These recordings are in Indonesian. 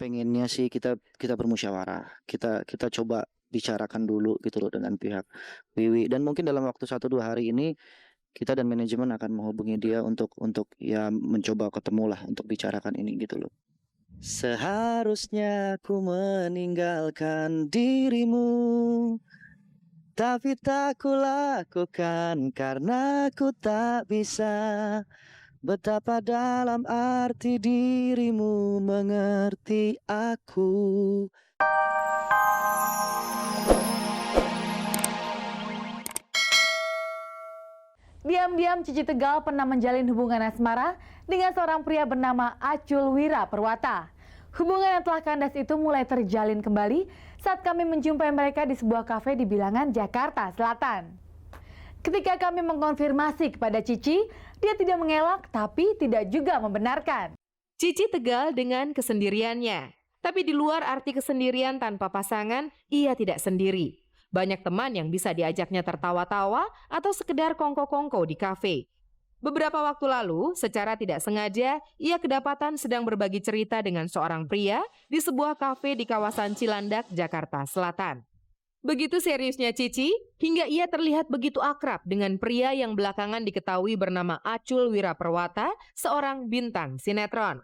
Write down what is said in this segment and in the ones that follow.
pengennya sih kita kita bermusyawarah. Kita coba bicarakan dulu gitu loh dengan pihak Wiwi, dan mungkin dalam waktu 1-2 hari ini kita dan manajemen akan menghubungi dia untuk ya mencoba ketemu lah untuk bicarakan ini gitu loh. Seharusnya ku meninggalkan dirimu, tapi tak kulakukan karena ku tak bisa. Betapa dalam arti dirimu mengerti aku. Diam-diam Cici Tegal pernah menjalin hubungan asmara dengan seorang pria bernama Acul Wira Perwata. Hubungan yang telah kandas itu mulai terjalin kembali saat kami menjumpai mereka di sebuah kafe di Bilangan, Jakarta Selatan. Ketika kami mengkonfirmasi kepada Cici, dia tidak mengelak tapi tidak juga membenarkan. Cici Tegal dengan kesendiriannya. Tapi di luar arti kesendirian tanpa pasangan, ia tidak sendiri. Banyak teman yang bisa diajaknya tertawa-tawa atau sekedar kongko-kongko di kafe. Beberapa waktu lalu, secara tidak sengaja, ia kedapatan sedang berbagi cerita dengan seorang pria di sebuah kafe di kawasan Cilandak, Jakarta Selatan. Begitu seriusnya Cici, hingga ia terlihat begitu akrab dengan pria yang belakangan diketahui bernama Acul Wira Perwata, seorang bintang sinetron.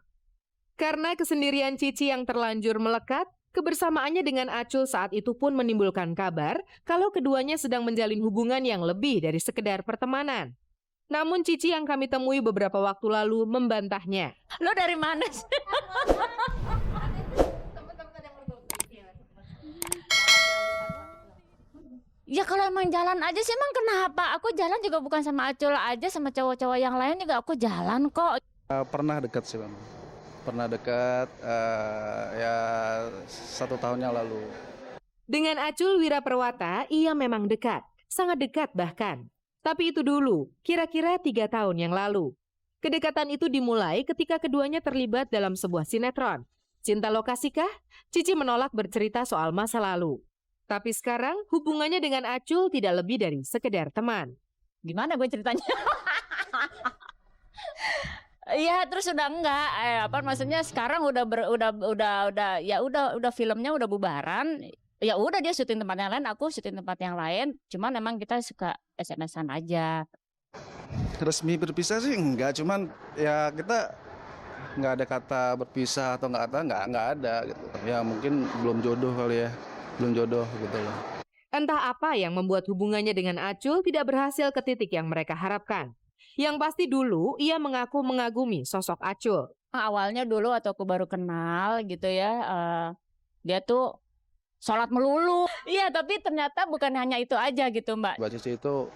Karena kesendirian Cici yang terlanjur melekat, kebersamaannya dengan Acul saat itu pun menimbulkan kabar kalau keduanya sedang menjalin hubungan yang lebih dari sekedar pertemanan. Namun Cici yang kami temui beberapa waktu lalu membantahnya. Lo dari mana sih? Ya kalau emang jalan aja sih, emang kenapa? Aku jalan juga bukan sama Acul aja, sama cowok-cowok yang lain juga aku jalan kok. Pernah dekat sih, Bang. Pernah dekat ya 1 tahun yang lalu. Dengan Acul Wira Perwata, ia memang dekat, sangat dekat bahkan. Tapi itu dulu, kira-kira 3 tahun yang lalu. Kedekatan itu dimulai ketika keduanya terlibat dalam sebuah sinetron. Cinta Lokasikah? Cici menolak bercerita soal masa lalu. Tapi sekarang hubungannya dengan Acul tidak lebih dari sekedar teman. Gimana gue ceritanya? Iya, terus udah enggak, maksudnya sekarang udah filmnya udah bubaran. Ya udah, dia syuting tempat yang lain, aku syuting tempat yang lain. Cuman emang kita suka SMS-an aja. Resmi berpisah sih enggak, cuman ya kita nggak ada kata berpisah atau nggak ada gitu. Ya mungkin belum jodoh kali ya. Belum jodoh gitu loh. Entah apa yang membuat hubungannya dengan Acul tidak berhasil ke titik yang mereka harapkan. Yang pasti dulu ia mengaku mengagumi sosok Acul. Awalnya dulu waktu aku baru kenal gitu ya, dia tuh sholat melulu. Iya, tapi ternyata bukan hanya itu aja gitu, Mbak. Mbak Cici itu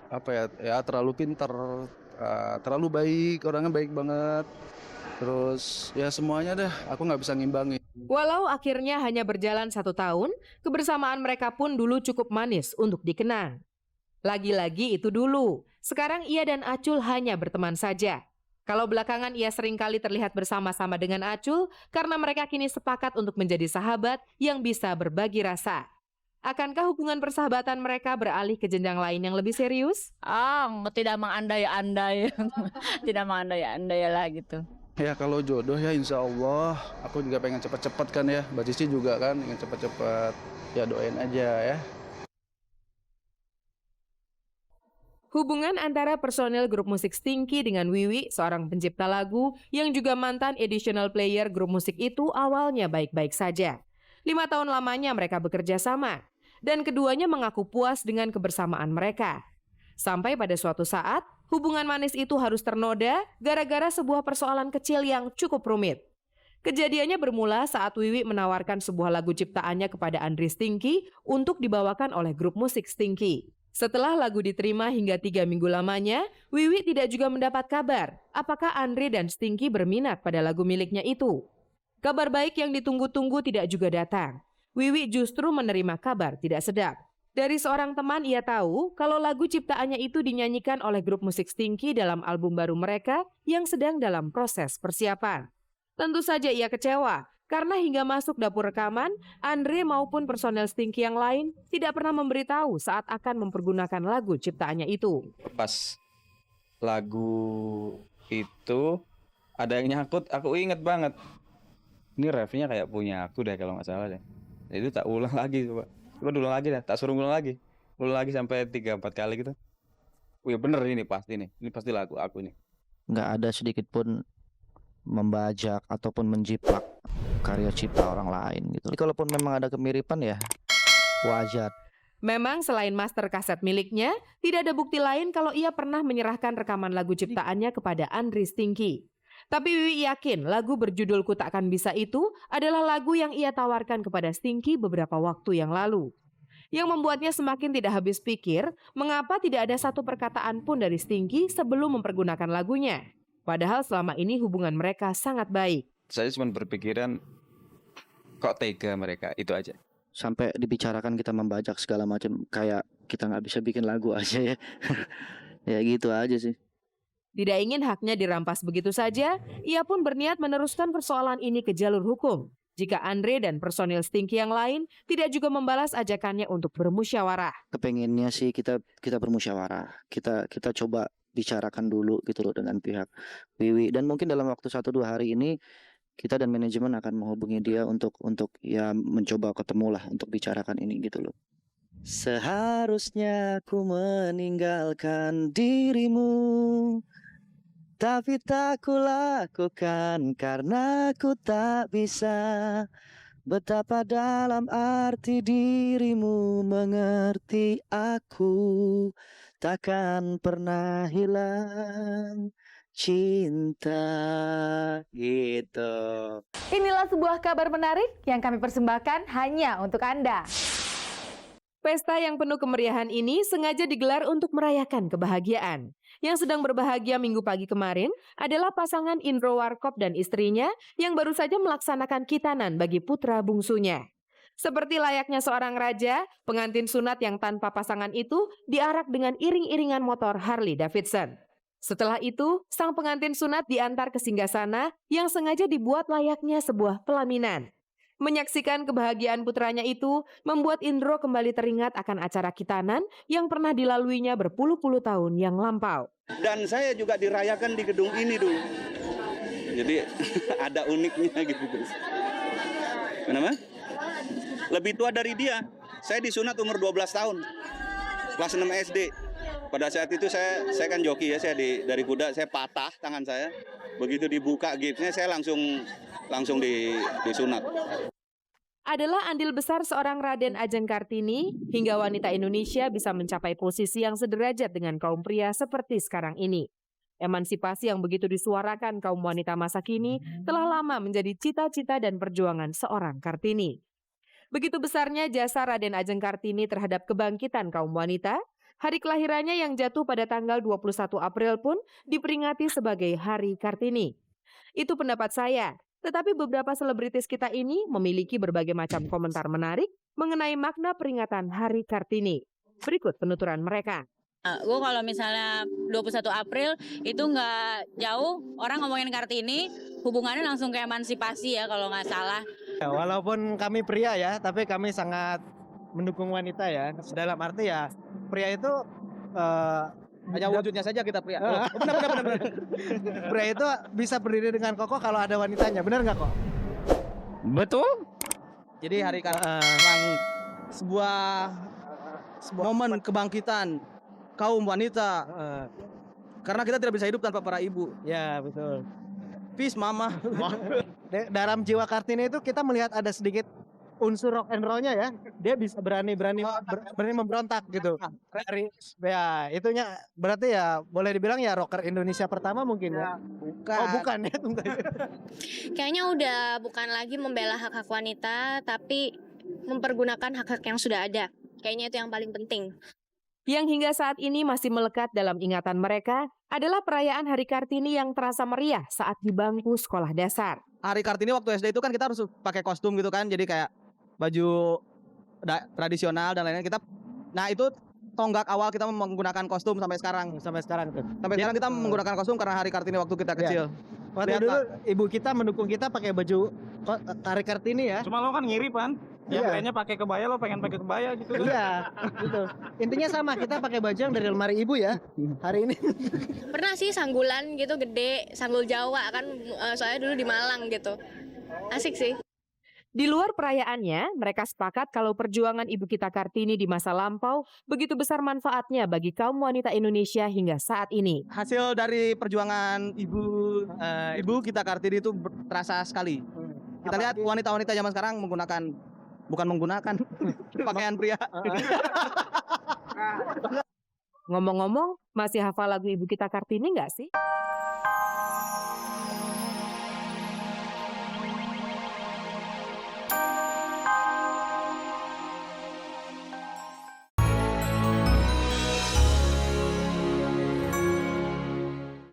apa ya terlalu pintar, terlalu baik, orangnya baik banget. Terus ya semuanya deh, aku nggak bisa ngimbangi. Walau akhirnya hanya berjalan 1 tahun, kebersamaan mereka pun dulu cukup manis untuk dikenang. Lagi-lagi itu dulu, sekarang ia dan Acul hanya berteman saja. Kalau belakangan ia seringkali terlihat bersama-sama dengan Acul karena mereka kini sepakat untuk menjadi sahabat yang bisa berbagi rasa. Akankah hubungan persahabatan mereka beralih ke jenjang lain yang lebih serius? Tidak mengandai-andai. Tidak mengandai-andai lah gitu. Ya kalau jodoh ya insya Allah, aku juga pengen cepet-cepet kan ya. Mbak Cici juga kan pengen cepet-cepet. Ya doain aja ya. Hubungan antara personel grup musik Stinky dengan Wiwi, seorang pencipta lagu yang juga mantan additional player grup musik itu awalnya baik-baik saja. 5 tahun lamanya mereka bekerja sama, dan keduanya mengaku puas dengan kebersamaan mereka. Sampai pada suatu saat, hubungan manis itu harus ternoda gara-gara sebuah persoalan kecil yang cukup rumit. Kejadiannya bermula saat Wiwi menawarkan sebuah lagu ciptaannya kepada Andri Stinky untuk dibawakan oleh grup musik Stinky. Setelah lagu diterima hingga 3 minggu lamanya, Wiwi tidak juga mendapat kabar apakah Andri dan Stinky berminat pada lagu miliknya itu. Kabar baik yang ditunggu-tunggu tidak juga datang. Wiwi justru menerima kabar tidak sedap. Dari seorang teman ia tahu kalau lagu ciptaannya itu dinyanyikan oleh grup musik Stinky dalam album baru mereka yang sedang dalam proses persiapan. Tentu saja ia kecewa karena hingga masuk dapur rekaman, Andre maupun personel Stinky yang lain tidak pernah memberitahu saat akan mempergunakan lagu ciptaannya itu. Pas lagu itu ada yang nyangkut, aku inget banget. Ini refnya kayak punya aku deh kalau nggak salah deh. Itu tak ulang lagi coba. Coba ulang lagi dah, tak suruh ulang lagi. Ulang lagi sampai 3-4 kali gitu. Oh ya bener ini pasti nih. Ini pasti lagu aku nih. Nggak ada sedikit pun membajak ataupun menjiplak karya cipta orang lain gitu. Jadi kalaupun memang ada kemiripan ya wajar. Memang selain master kaset miliknya, tidak ada bukti lain kalau ia pernah menyerahkan rekaman lagu ciptaannya kepada Andri Stinky. Tapi Wiwi yakin lagu berjudul Ku Takkan Bisa itu adalah lagu yang ia tawarkan kepada Stinky beberapa waktu yang lalu. Yang membuatnya semakin tidak habis pikir, mengapa tidak ada satu perkataan pun dari Stinky sebelum mempergunakan lagunya. Padahal selama ini hubungan mereka sangat baik. Saya cuma berpikiran kok tega mereka, itu aja. Sampai dibicarakan kita membajak segala macam, kayak kita nggak bisa bikin lagu aja ya. Ya gitu aja sih. Tidak ingin haknya dirampas begitu saja, ia pun berniat meneruskan persoalan ini ke jalur hukum. Jika Andre dan personil Stinky yang lain tidak juga membalas ajakannya untuk bermusyawarah. Kepengennya sih kita bermusyawarah. Kita coba bicarakan dulu gitu loh dengan pihak Wiwi, dan mungkin dalam waktu 1-2 hari ini kita dan manajemen akan menghubungi dia untuk ya mencoba ketemu lah untuk bicarakan ini gitu loh. Seharusnya ku meninggalkan dirimu, tapi tak ku lakukan karena ku tak bisa. Betapa dalam arti dirimu mengerti aku, takkan pernah hilang cinta gitu. Inilah sebuah kabar menarik yang kami persembahkan hanya untuk Anda. Pesta yang penuh kemeriahan ini sengaja digelar untuk merayakan kebahagiaan. Yang sedang berbahagia minggu pagi kemarin adalah pasangan Indro Warkop dan istrinya yang baru saja melaksanakan khitanan bagi putra bungsunya. Seperti layaknya seorang raja, pengantin sunat yang tanpa pasangan itu diarak dengan iring-iringan motor Harley Davidson. Setelah itu, sang pengantin sunat diantar ke singgasana yang sengaja dibuat layaknya sebuah pelaminan. Menyaksikan kebahagiaan putranya itu membuat Indro kembali teringat akan acara khitanan yang pernah dilaluinya berpuluh-puluh tahun yang lampau. Dan saya juga dirayakan di gedung ini dulu. Jadi ada uniknya gitu. Kenapa? Lebih tua dari dia. Saya disunat umur 12 tahun. Kelas 6 SD. Pada saat itu saya kan joki ya, saya dari kuda saya patah tangan saya. Begitu dibuka gipsnya saya langsung disunat. Adalah andil besar seorang Raden Ajeng Kartini hingga wanita Indonesia bisa mencapai posisi yang sederajat dengan kaum pria seperti sekarang ini. Emansipasi yang begitu disuarakan kaum wanita masa kini telah lama menjadi cita-cita dan perjuangan seorang Kartini. Begitu besarnya jasa Raden Ajeng Kartini terhadap kebangkitan kaum wanita, hari kelahirannya yang jatuh pada tanggal 21 April pun diperingati sebagai Hari Kartini. Itu pendapat saya. Tetapi beberapa selebritis kita ini memiliki berbagai macam komentar menarik mengenai makna peringatan Hari Kartini. Berikut penuturan mereka. Gue kalau misalnya 21 April itu nggak jauh orang ngomongin Kartini, hubungannya langsung ke emansipasi ya kalau nggak salah. Ya, walaupun kami pria ya, tapi kami sangat mendukung wanita ya. Dalam arti ya pria itu hanya wujudnya saja kita pria. Benar. Pria itu bisa berdiri dengan kokoh kalau ada wanitanya. Benar nggak kok? Betul. Jadi hari memang sebuah momen kebangkitan kaum wanita. Karena kita tidak bisa hidup tanpa para ibu. Ya betul. Peace mama. Dalam jiwa Kartini itu kita melihat ada sedikit unsur rock and roll-nya ya. Dia bisa berani memberontak gitu. Ya, itunya berarti ya boleh dibilang ya rocker Indonesia pertama mungkin ya. Bukan. Oh, bukan ya. Kayaknya udah bukan lagi membela hak-hak wanita, tapi mempergunakan hak-hak yang sudah ada. Kayaknya itu yang paling penting. Yang hingga saat ini masih melekat dalam ingatan mereka adalah perayaan Hari Kartini yang terasa meriah saat di bangku sekolah dasar. Hari Kartini waktu SD itu kan kita harus pakai kostum gitu kan. Jadi kayak baju tradisional dan lain-lain kita. Nah itu tonggak awal kita menggunakan kostum sampai sekarang. Sampai sekarang kita menggunakan kostum karena Hari Kartini waktu kita kecil. Waktu dulu ibu kita mendukung kita pakai baju Hari Kartini ya. Cuma lo kan ngiri Pan. Ya kayaknya pakai kebaya, lo pengen pakai kebaya gitu. Iya, gitu. Intinya sama, kita pakai baju yang dari lemari ibu ya hari ini. Pernah sih sanggulan gitu gede, sanggul Jawa kan, soalnya dulu di Malang gitu. Asik sih. Di luar perayaannya, mereka sepakat kalau perjuangan Ibu kita Kartini di masa lampau begitu besar manfaatnya bagi kaum wanita Indonesia hingga saat ini. Hasil dari perjuangan ibu kita Kartini itu terasa sekali. Kita lihat wanita-wanita zaman sekarang bukan menggunakan pakaian pria. Ngomong-ngomong, masih hafal lagu Ibu kita Kartini nggak sih?